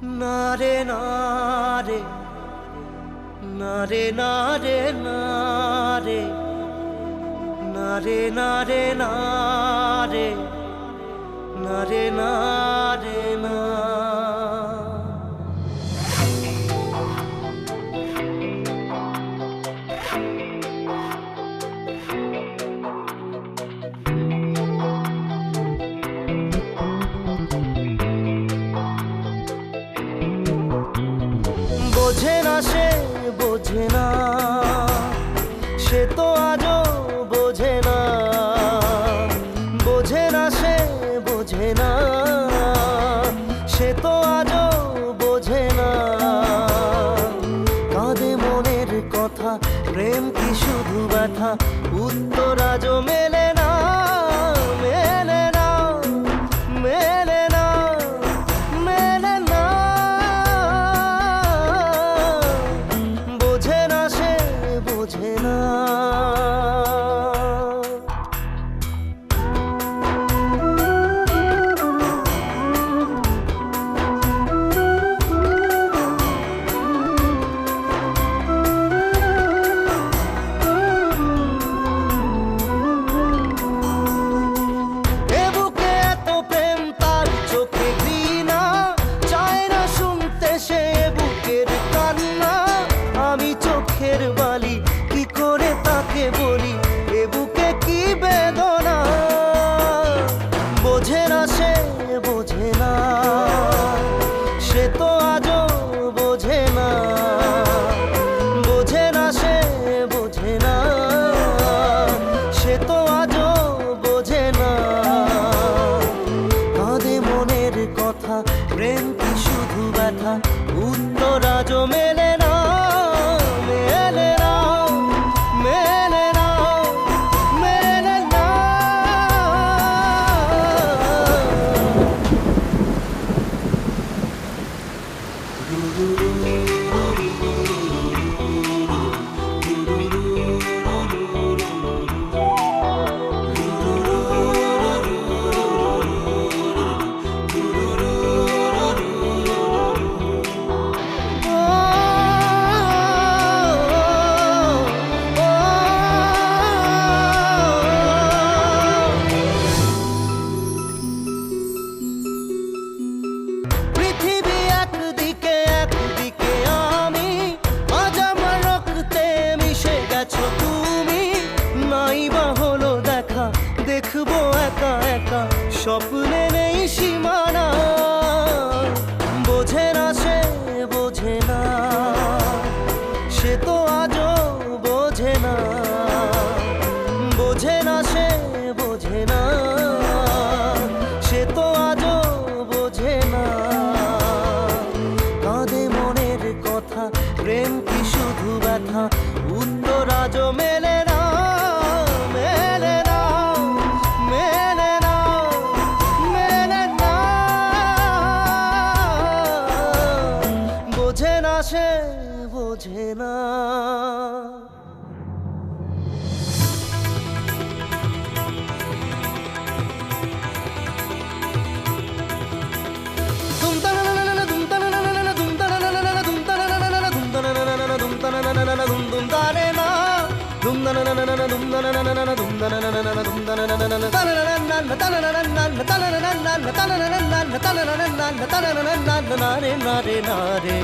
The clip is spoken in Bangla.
নারে নারে নারে নারে নারে নারে নারে নারে নারে নারে না। বোঝে না সে বোঝে না, সে তো আজও বোঝে না। বোঝে না সে বোঝে না, সে তো আজও বোঝে না। কাঁদে মনের কথা, প্রেম কি শুধু ব্যথা, উত্তর আজও মেলে না, মেলে না, মেলে না, মেলে না। বোঝে না সে বোঝে না। বালি কি করে তাকে বলি, এ বুকে কি বেদনা। বোঝে না সে বোঝে না, সে তো আজও বোঝে না। বোঝে না সে বোঝে না, সে তো আজও বোঝে না। কাঁদে মনের কথা, প্রেম কি শুধু ব্যথা, উত্তর আজও মেলে না, মেলে না, মেলে না, মেলে না। দেখবো একা একা, স্বপ্নে নেই সীমানা। বোঝে না সে বোঝে না, সে তো আজও বোঝে না। বোঝে না সে বোঝে না, সে তো আজও বোঝে না। কাঁদে মনের কথা, প্রেম কি শুধু ব্যথা, উত্তর আজও মেলে না, মেলে না, মেলে না, মেলে না। বোঝে না সে বোঝে না। নারে নারে নারে